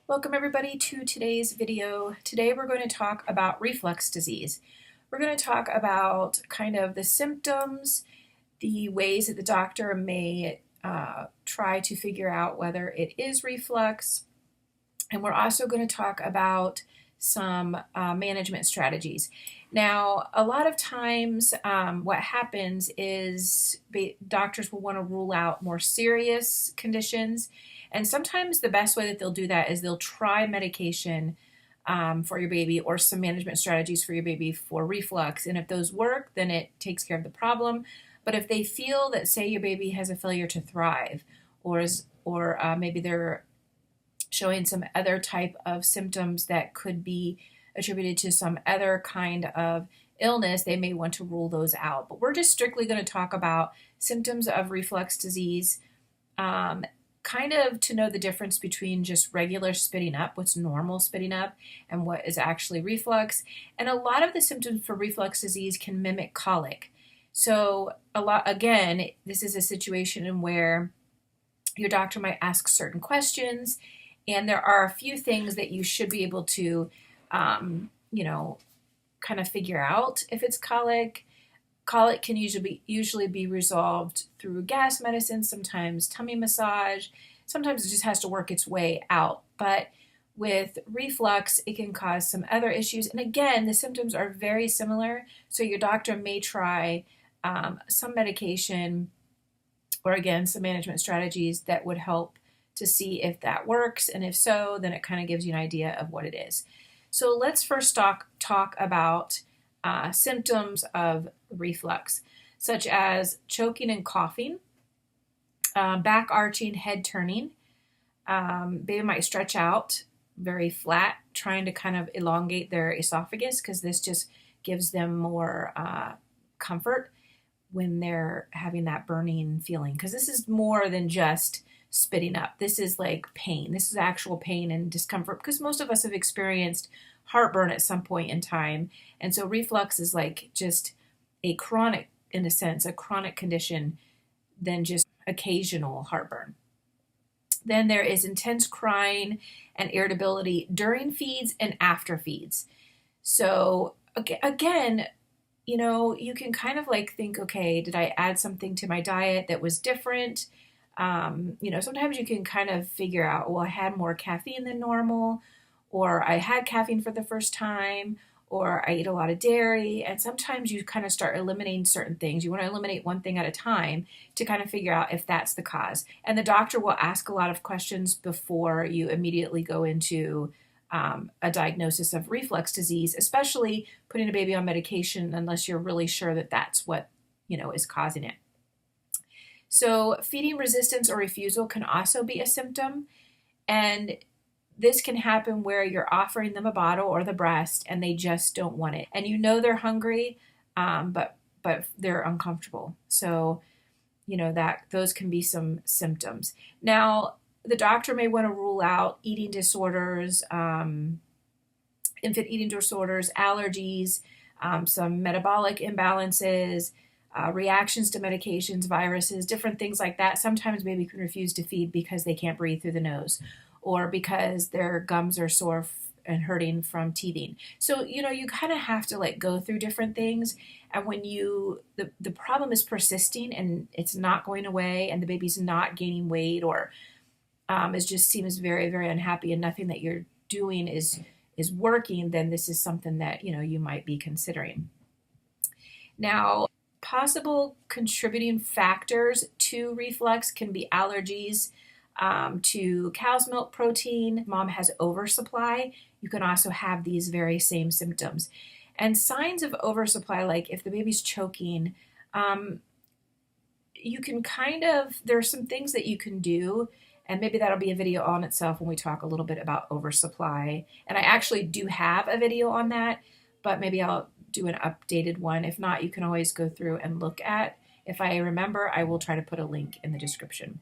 Welcome everybody to today's video. Today we're going to talk about reflux disease. We're going to talk about kind of the symptoms, the ways that the doctor may try to figure out whether it is reflux, and we're also going to talk about some management strategies. Now, a lot of times what happens is doctors will want to rule out more serious conditions, and sometimes the best way that they'll do that is they'll try medication for your baby or some management strategies for your baby for reflux, and if those work, then it takes care of the problem. But if they feel that, say, your baby has a failure to thrive, or maybe they're showing some other type of symptoms that could be attributed to some other kind of illness, they may want to rule those out. But we're just strictly going to talk about symptoms of reflux disease, kind of to know the difference between just regular spitting up, what's normal spitting up, and what is actually reflux. And a lot of the symptoms for reflux disease can mimic colic. So again, this is a situation in where your doctor might ask certain questions, and there are a few things that you should be able to, kind of figure out if it's colic. Colic can usually be resolved through gas medicine, sometimes tummy massage. Sometimes it just has to work its way out. But with reflux, it can cause some other issues. And again, the symptoms are very similar. So your doctor may try some medication or, again, some management strategies that would help to see if that works. And if so, then it kind of gives you an idea of what it is. So let's first talk about symptoms of reflux, such as choking and coughing, back arching, head turning. Baby might stretch out very flat, trying to kind of elongate their esophagus, because this just gives them more comfort when they're having that burning feeling, because this is more than just spitting up. This is like pain. This is actual pain and discomfort, because most of us have experienced heartburn at some point in time. And so reflux is like just a chronic, in a sense, a chronic condition than just occasional heartburn. Then there is intense crying and irritability during feeds and after feeds. So again, you can kind of like think, okay, did I add something to my diet that was different? Sometimes you can kind of figure out, well, I had more caffeine than normal, or I had caffeine for the first time, or I eat a lot of dairy. And sometimes you kind of start eliminating certain things. You want to eliminate one thing at a time to kind of figure out if that's the cause. And the doctor will ask a lot of questions before you immediately go into a diagnosis of reflux disease, especially putting a baby on medication, unless you're really sure that that's what, is causing it. So feeding resistance or refusal can also be a symptom, and this can happen where you're offering them a bottle or the breast and they just don't want it. And they're hungry, but they're uncomfortable. So, that those can be some symptoms. Now, the doctor may want to rule out eating disorders, infant eating disorders, allergies, some metabolic imbalances, reactions to medications, viruses, different things like that. Sometimes baby can refuse to feed because they can't breathe through the nose, or because their gums are sore and hurting from teething. So, you kind of have to go through different things. And when the problem is persisting and it's not going away, and the baby's not gaining weight, or it just seems very, very unhappy, and nothing that you're doing is working, then this is something that, you might be considering. Now, possible contributing factors to reflux can be allergies to cow's milk protein. Mom has oversupply. You can also have these very same symptoms. And signs of oversupply, like if the baby's choking, you can there's some things that you can do, and maybe that'll be a video on itself when we talk a little bit about oversupply. And I actually do have a video on that, but maybe I'll do an updated one. If not, you can always go through and look at. If I remember, I will try to put a link in the description.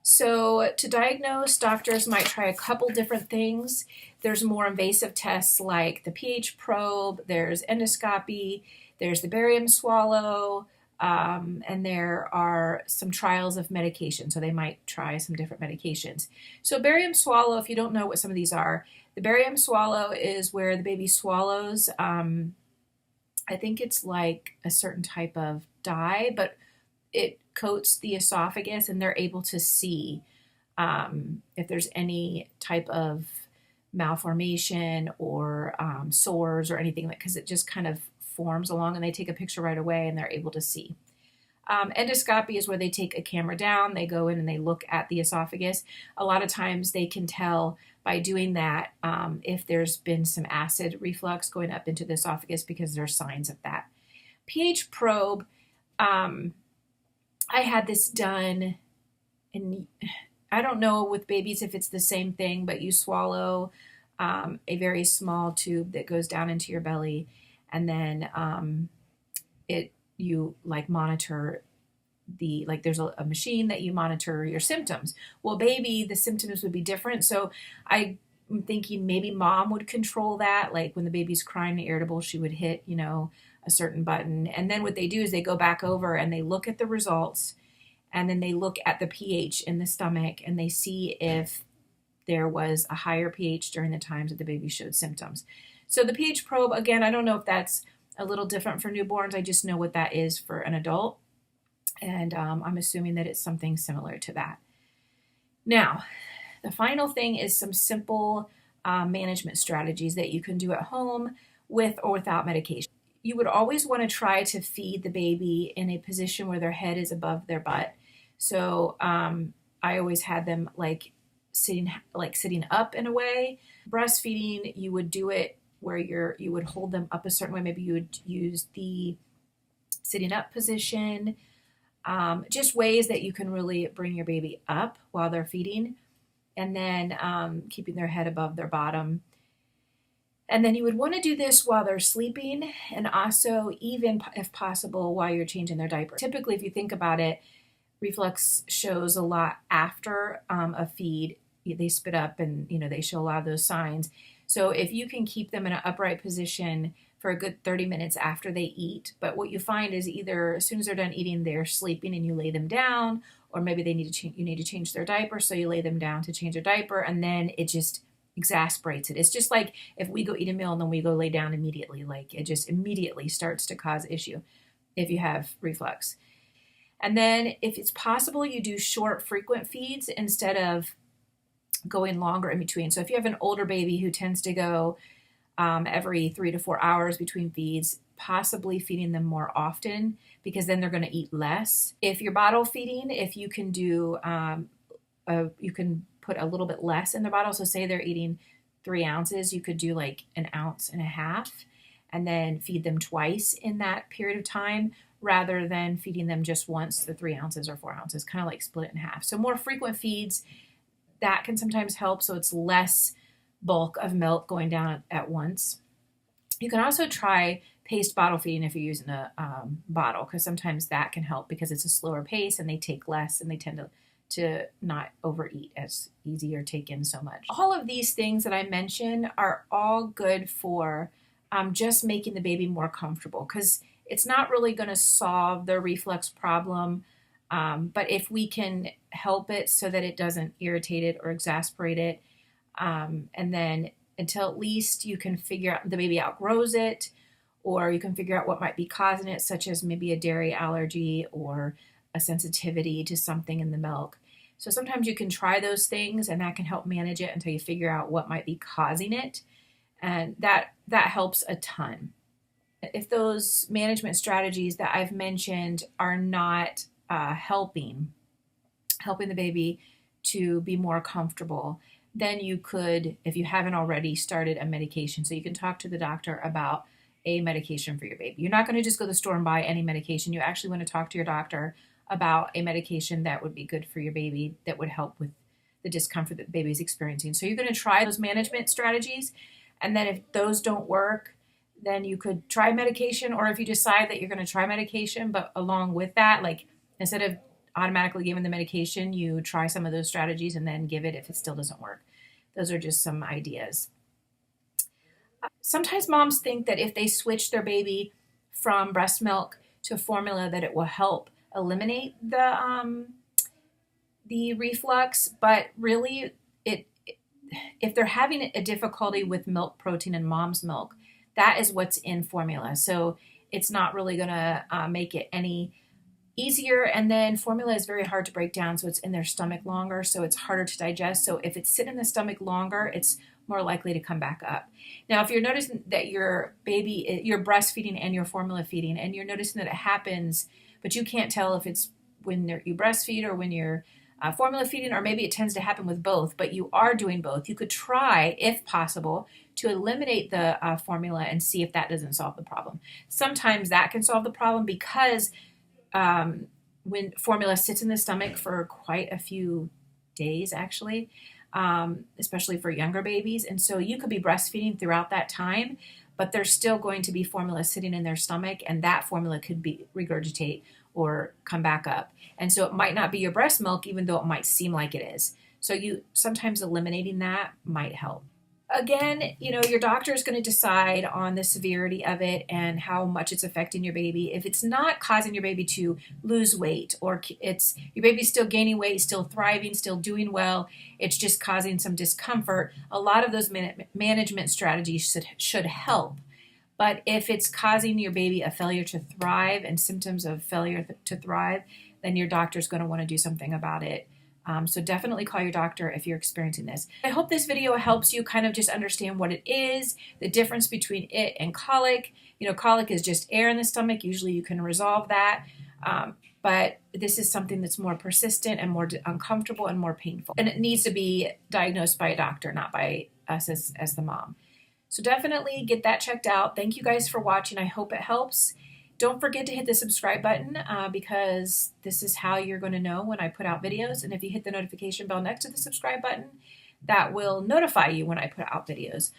So to diagnose, doctors might try a couple different things. There's more invasive tests like the pH probe, there's endoscopy, there's the Barium Swallow, And there are some trials of medication, so they might try some different medications. So Barium Swallow, if you don't know what some of these are, the Barium Swallow is where the baby swallows, I think it's like a certain type of dye, but it coats the esophagus and they're able to see if there's any type of malformation or sores or anything, because it just kind of forms along, and they take a picture right away and they're able to see. Endoscopy is where they take a camera down, they go in and they look at the esophagus. A lot of times they can tell by doing that if there's been some acid reflux going up into the esophagus, because there's signs of that. pH probe, I had this done, and I don't know with babies if it's the same thing, but you swallow a very small tube that goes down into your belly, and then you like monitor there's a machine that you monitor your symptoms. Well, baby, the symptoms would be different. So I'm thinking maybe mom would control that. Like when the baby's crying and irritable, she would hit, a certain button. And then what they do is they go back over and they look at the results, and then they look at the pH in the stomach, and they see if there was a higher pH during the times that the baby showed symptoms. So the pH probe, again, I don't know if that's a little different for newborns. I just know what that is for an adult. And I'm assuming that it's something similar to that. Now, the final thing is some simple management strategies that you can do at home with or without medication. You would always want to try to feed the baby in a position where their head is above their butt. So I always had them sitting up in a way. Breastfeeding, you would do it where you would hold them up a certain way. Maybe you would use the sitting up position. Just ways that you can really bring your baby up while they're feeding, and then keeping their head above their bottom. And then you would want to do this while they're sleeping, and also even if possible while you're changing their diaper. Typically, if you think about it, reflux shows a lot after a feed. They spit up and they show a lot of those signs. So if you can keep them in an upright position for a good 30 minutes after they eat, but what you find is either as soon as they're done eating, they're sleeping and you lay them down, or maybe you need to change their diaper, so you lay them down to change their diaper, and then it just exasperates it. It's just like if we go eat a meal and then we go lay down immediately, like it just immediately starts to cause issue if you have reflux. And then if it's possible, you do short, frequent feeds instead of going longer in between. So if you have an older baby who tends to go every 3 to 4 hours between feeds, possibly feeding them more often, because then they're going to eat less. If you're bottle feeding, if you can do, you can put a little bit less in the bottle. So say they're eating 3 ounces, you could do like 1.5 ounces, and then feed them twice in that period of time, rather than feeding them just once the 3 ounces or 4 ounces, kind of like split it in half. So more frequent feeds, that can sometimes help, so it's less bulk of milk going down at once. You can also try paced bottle feeding if you're using a bottle, because sometimes that can help because it's a slower pace and they take less and they tend to not overeat as easy or take in so much. All of these things that I mentioned are all good for just making the baby more comfortable, because it's not really going to solve the reflux problem. But if we can help it so that it doesn't irritate it or exasperate it, and then until at least you can figure out the baby outgrows it, or you can figure out what might be causing it, such as maybe a dairy allergy or a sensitivity to something in the milk. So sometimes you can try those things, and that can help manage it until you figure out what might be causing it, and that helps a ton. If those management strategies that I've mentioned are not helping the baby to be more comfortable, then you could, if you haven't already, started a medication. So you can talk to the doctor about a medication for your baby. You're not going to just go to the store and buy any medication. You actually want to talk to your doctor about a medication that would be good for your baby, that would help with the discomfort that the baby is experiencing. So you're going to try those management strategies, and then if those don't work, then you could try medication. Or if you decide that you're going to try medication, but along with that, like instead of automatically giving the medication, you try some of those strategies and then give it if it still doesn't work. Those are just some ideas. Sometimes moms think that if they switch their baby from breast milk to formula that it will help eliminate the reflux, but really if they're having a difficulty with milk protein and mom's milk, that is what's in formula. So it's not really going to make it any easier. And then formula is very hard to break down, so it's in their stomach longer, so it's harder to digest. So if it's sitting in the stomach longer, it's more likely to come back up. Now, if you're noticing that your baby, you're breastfeeding and you're formula feeding, and you're noticing that it happens, but you can't tell if it's when you breastfeed or when you're formula feeding, or maybe it tends to happen with both, but you are doing both, you could try, if possible, to eliminate the formula and see if that doesn't solve the problem. Sometimes that can solve the problem because when formula sits in the stomach for quite a few days, actually, especially for younger babies. And so you could be breastfeeding throughout that time, but there's still going to be formula sitting in their stomach, and that formula could be regurgitate or come back up. And so it might not be your breast milk, even though it might seem like it is. So sometimes eliminating that might help. Again, your doctor is going to decide on the severity of it and how much it's affecting your baby. If it's not causing your baby to lose weight, or your baby's still gaining weight, still thriving, still doing well, it's just causing some discomfort, a lot of those management strategies should help. But if it's causing your baby a failure to thrive and symptoms of failure to thrive, then your doctor's going to want to do something about it. So definitely call your doctor if you're experiencing this. I hope this video helps you kind of just understand what it is, the difference between it and colic. Colic is just air in the stomach. Usually you can resolve that. But this is something that's more persistent and more uncomfortable and more painful. And it needs to be diagnosed by a doctor, not by us as the mom. So definitely get that checked out. Thank you guys for watching. I hope it helps. Don't forget to hit the subscribe button because this is how you're going to know when I put out videos. And if you hit the notification bell next to the subscribe button, that will notify you when I put out videos.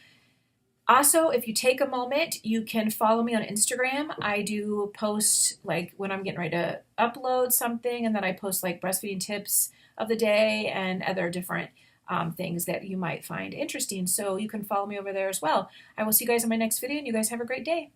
Also, if you take a moment, you can follow me on Instagram. I do post like when I'm getting ready to upload something, and then I post like breastfeeding tips of the day and other different things that you might find interesting. So you can follow me over there as well. I will see you guys in my next video, and you guys have a great day.